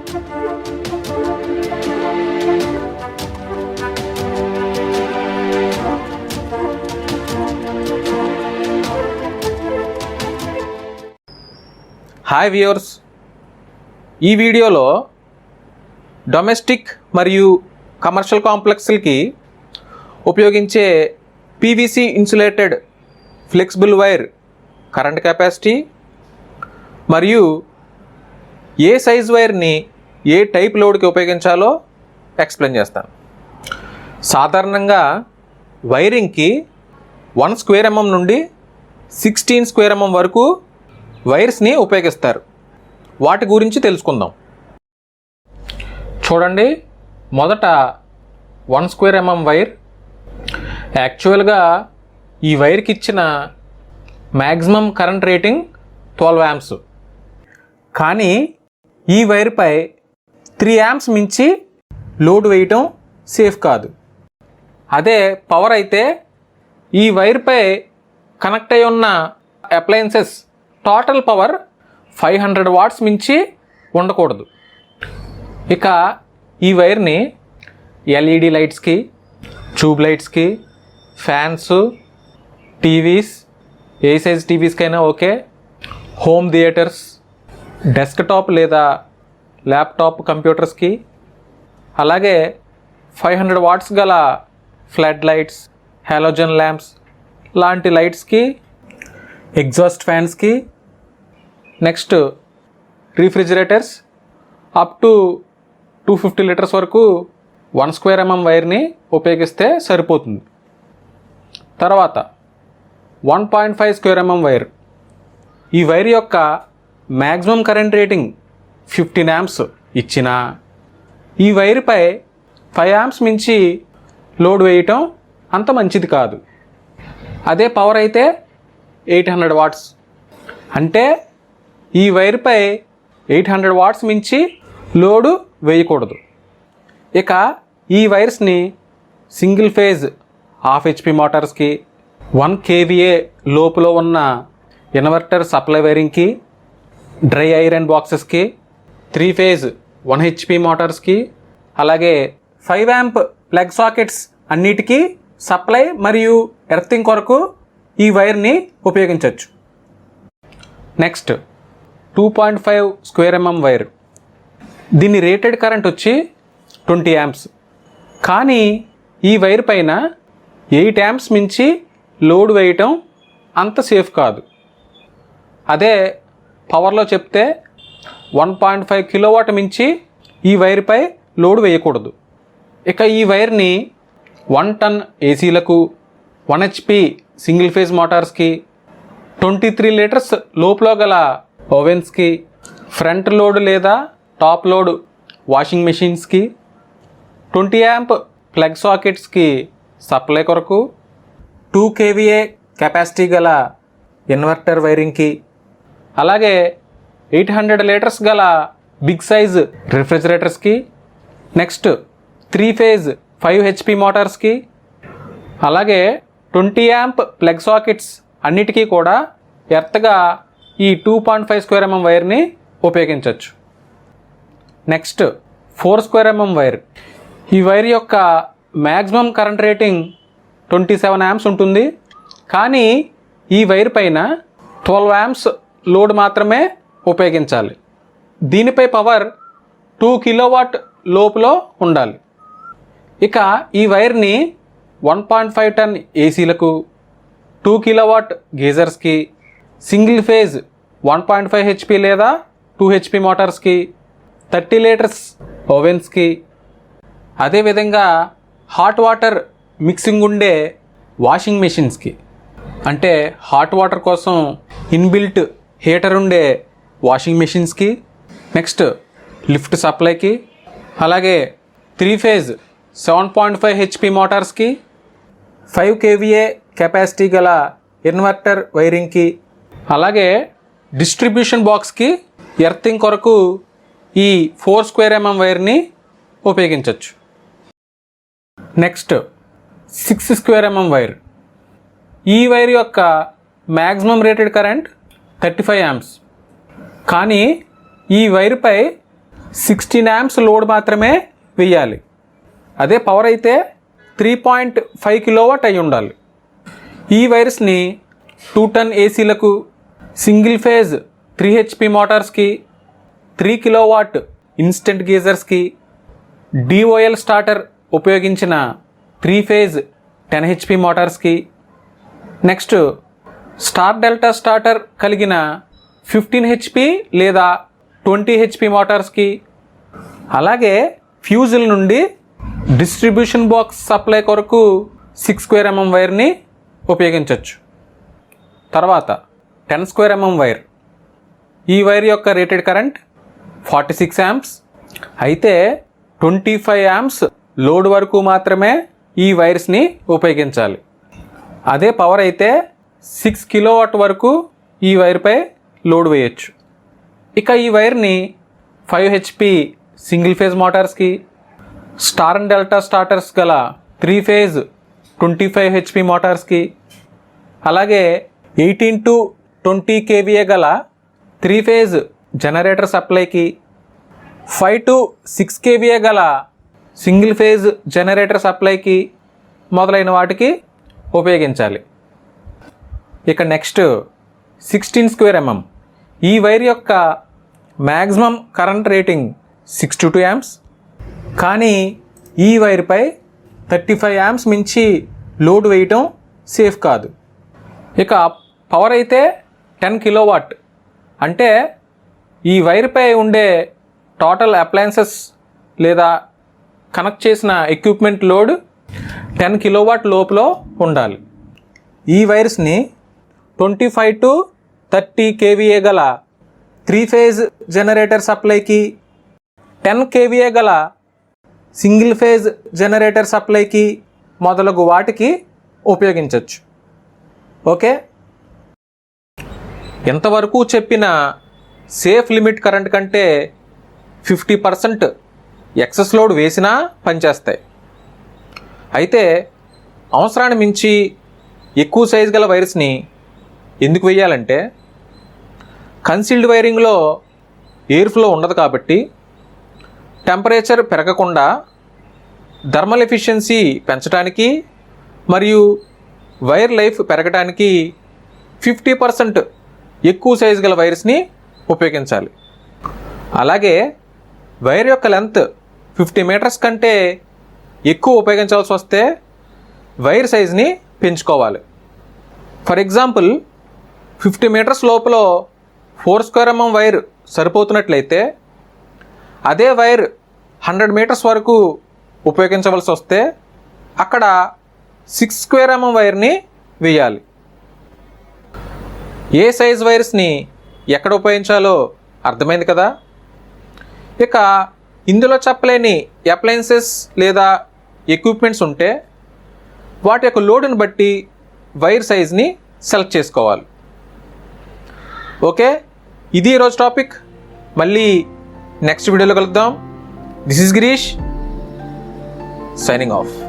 Hi viewers, ఈ వీడియోలో domestic మరియు కమర్షియల్ కాంప్లెక్స్లకి ఉపయోగించే PVC insulated flexible wire current capacity మరియు ఏ సైజ్ వైర్ని ఏ టైప్ లోడ్కి ఉపయోగించాలో ఎక్స్ప్లెయిన్ చేస్తాను. సాధారణంగా వైరింగ్కి 1 స్క్వేర్ mm నుండి 16 స్క్వేర్ mm వరకు వైర్స్ని ఉపయోగిస్తారు. వాటి గురించి తెలుసుకుందాం. చూడండి, మొదట 1 స్క్వేర్ mm వైర్. యాక్చువల్గా ఈ వైర్కి ఇచ్చిన మ్యాక్సిమం కరెంట్ రేటింగ్ 12 amps. కానీ ఈ వైర్పై 3 amps మించి లోడ్ వేయటం సేఫ్ కాదు. అదే పవర్ అయితే ఈ వైర్పై కనెక్ట్ అయి ఉన్న అప్లయన్సెస్ టోటల్ పవర్ 500 watts మించి ఉండకూడదు. ఇక ఈ వైర్ని ఎల్ఈడి లైట్స్కి, ట్యూబ్ లైట్స్కి, ఫ్యాన్స్, టీవీస్, ఏ సైజ్ టీవీస్కైనా ఓకే, హోమ్ థియేటర్స్, డెస్క్టాప్ లేదా ల్యాప్టాప్ కంప్యూటర్స్కి, అలాగే 500 watts గల ఫ్లడ్ లైట్స్, హాలోజన్ ల్యాంప్స్ లాంటి లైట్స్కి, ఎగ్జాస్ట్ ఫ్యాన్స్కి, next refrigerators up to 250 liters వరకు 1 స్క్వేర్ mm వైర్ని ఉపయోగిస్తే సరిపోతుంది. తర్వాత 1.5 స్క్వేర్ mm వైర్. ఈ వైర్ యొక్క మ్యాక్సిమం కరెంట్ రేటింగ్ 15 amps ఇచ్చినా ఈ వైర్పై 5 amps మించి లోడ్ వేయటం అంత మంచిది కాదు. అదే పవర్ అయితే 800 watts. అంటే ఈ వైర్పై 800 watts మించి లోడు వేయకూడదు. ఇక ఈ వైర్స్ని సింగిల్ ఫేజ్ హాఫ్ HP మోటార్స్కి, 1 kVA లోపులో ఉన్న ఇన్వర్టర్ సప్లై వైరింగ్కి, డ్రై ఐరన్ బాక్సెస్కి, 3 phase 1 HP మోటార్స్కి, అలాగే 5 amp ప్లగ్ సాకెట్స్ అన్నిటికీ సప్లై మరియు ఎర్తింగ్ కొరకు ఈ వైర్ని ఉపయోగించవచ్చు. Next 2.5 square mm wire. దీని రేటెడ్ కరెంట్ వచ్చి 20 amps. కానీ ఈ వైర్ పైన 8 amps మించి లోడ్ వేయటం అంత సేఫ్ కాదు. అదే పవర్లో చెప్తే 1.5 kilowatt మించి ఈ వైర్పై లోడ్ వేయకూడదు. ఇక ఈ వైర్ని 1 ton ఏసీలకు, 1 HP సింగిల్ ఫేజ్ మోటార్స్కి, 23 లీటర్స్ లోపులో గల ఓవెన్స్కి, ఫ్రంట్ లోడ్ లేదా టాప్ లోడ్ వాషింగ్ మెషిన్స్కి, 20 amp ప్లగ్ సాకెట్స్కి సప్లై కొరకు, 2 kVA కెపాసిటీ గల ఇన్వర్టర్ వైరింగ్కి, అలాగే 800 లీటర్స్ గల బిగ్ సైజ్ రిఫ్రిజిరేటర్స్కి, నెక్స్ట్ 3 phase 5 HP మోటార్స్కి, అలాగే 20 amp ప్లగ్ సాకెట్స్ అన్నిటికీ కూడా ఎర్త్గా ఈ 2.5 స్క్వేర్ mm వైర్ని ఉపయోగించవచ్చు. Next 4 square mm wire. ఈ వైర్ యొక్క మ్యాక్సిమం కరెంట్ రేటింగ్ 27 amps ఉంటుంది. కానీ ఈ వైర్ పైన 12 amps లోడ్ మాత్రమే ఉపయోగించాలి. దీనిపై పవర్ 2 kilowatt లోపులో ఉండాలి. ఇక ఈ వైర్ని 1.5 ton ఏసీలకు, 2 kilowatt గీజర్స్కి, సింగిల్ ఫేజ్ 1.5 HP లేదా 2 HP మోటార్స్కి, 30 లీటర్స్ ఓవెన్స్కి, అదేవిధంగా హాట్ వాటర్ మిక్సింగ్ ఉండే వాషింగ్ మెషిన్స్కి, అంటే హాట్ వాటర్ కోసం ఇన్బిల్ట్ హీటర్ ఉండే వాషింగ్ మెషిన్స్కి, నెక్స్ట్ లిఫ్ట్ సప్లైకి, అలాగే 3 phase 7.5 HP మోటార్స్కి, 5 kVA కెపాసిటీ గల ఇన్వర్టర్ వైరింగ్కి, అలాగే డిస్ట్రిబ్యూషన్ బాక్స్కి ఎర్తింగ్ కొరకు ఈ 4 స్క్వేర్ mm వైర్ని ఉపయోగించవచ్చు. Next 6 square mm wire. ఈ వైర్ యొక్క మ్యాక్సిమం రేటెడ్ కరెంట్ 35 amps. కానీ ఈ వైర్పై 16 amps లోడ్ మాత్రమే వేయాలి. అదే పవర్ అయితే 3.5 కిలోవాట్ అయి ఉండాలి. ఈ వైర్స్ని 2 టన్ ఏసీలకు, సింగిల్ ఫేజ్ 3 HP మోటార్స్కి, 3 కిలోవాట్ ఇన్స్టెంట్ గీజర్స్కి, DOL స్టార్టర్ ఉపయోగించిన 3 ఫేజ్ 10 HP మోటార్స్కి, నెక్స్ట్ స్టార్ డెల్టా స్టార్టర్ కలిగిన 15 HP లేదా 20 HP మోటార్స్కి, అలాగే ఫ్యూజుల నుండి డిస్ట్రిబ్యూషన్ బాక్స్ సప్లై కొరకు 6 స్క్వేర్ mm వైర్ని ఉపయోగించవచ్చు. తర్వాత 10 స్క్వేర్ mm వైర్. ఈ వైర్ యొక్క రేటెడ్ కరెంట్ 46 amps. అయితే 25 amps లోడ్ వరకు మాత్రమే ఈ వైర్స్ని ఉపయోగించాలి. అదే పవర్ అయితే 6 కిలోవాట్ వరకు ఈ వైర్పై లోడ్ వేయచ్చు. ఇక ఈ వైర్ని 5 HP సింగిల్ ఫేజ్ మోటార్స్కి, స్టార్ అండ్ డెల్టా స్టార్టర్స్ గల 3 ఫేజ్ 25 HP మోటార్స్కి, అలాగే 18 to 20 kVA గల 3 ఫేజ్ జనరేటర్ సప్లైకి, 5 to 6 kVA గల సింగిల్ ఫేజ్ జనరేటర్ సప్లైకి మొదలైన వాటికి ఉపయోగించాలి. ఇక నెక్స్ట్ 16 స్క్వేర్ mm. ఈ వైర్ యొక్క మ్యాక్సిమం కరెంట్ రేటింగ్ 62 amps. కానీ ఈ వైర్పై 35 amps మించి లోడ్ వేయటం సేఫ్ కాదు. ఇక పవర్ అయితే 10 కిలోవాట్. అంటే ఈ వైర్పై ఉండే టోటల్ అప్లయన్సెస్ లేదా కనెక్ట్ చేసిన ఎక్విప్మెంట్ లోడ్ 10 కిలోవాట్ లోపల ఉండాలి. ఈ వైర్స్ని 25 to 30 kVA గల 3 ఫేజ్ జనరేటర్ సప్లైకి, 10 kVA గల సింగిల్ ఫేజ్ జనరేటర్ సప్లైకి మొదలగు వాటికి ఉపయోగించవచ్చు. ఓకే, ఎంతవరకు చెప్పిన సేఫ్ లిమిట్ కరెంట్ కంటే 50% ఎక్సెస్ లోడ్ వేసినా పనిచేస్తాయి. అయితే అవసరాన్ని మించి ఎక్కువ సైజు గల వైర్స్ని ఎందుకు వేయాలంటే కన్సీల్డ్ వైరింగ్లో ఎయిర్ ఫ్లో ఉండదు కాబట్టి టెంపరేచర్ పెరగకుండా థర్మల్ ఎఫిషియన్సీ పెంచడానికి మరియు వైర్ లైఫ్ పెరగడానికి 50% ఎక్కువ సైజు గల వైర్స్ని ఉపయోగించాలి. అలాగే వైర్ యొక్క లెంత్ 50 మీటర్స్ కంటే ఎక్కువ ఉపయోగించాల్సి వస్తే వైర్ సైజ్ని పెంచుకోవాలి. ఫర్ ఎగ్జాంపుల్ 50 మీటర్స్ లోపల 4 స్క్వేర్ mm వైర్ సరిపోతున్నట్లయితే అదే వైర్ 100 మీటర్స్ వరకు ఉపయోగించవలసి వస్తే అక్కడ 6 స్క్వేర్ mm వైర్ని వేయాలి. ఏ సైజ్ వైర్స్ని ఎక్కడ ఉపయోగించాలో అర్థమైంది కదా. ఇక ఇందులో చెప్పలేని అప్లయన్సెస్ లేదా ఎక్విప్మెంట్స్ ఉంటే వాటి యొక్క లోడ్ని బట్టి వైర్ సైజ్ని సెలెక్ట్ చేసుకోవాలి. ఓకే, ఇది ఈరోజు టాపిక్. మళ్ళీ నెక్స్ట్ వీడియోలో కలుద్దాం. This is Girish signing off.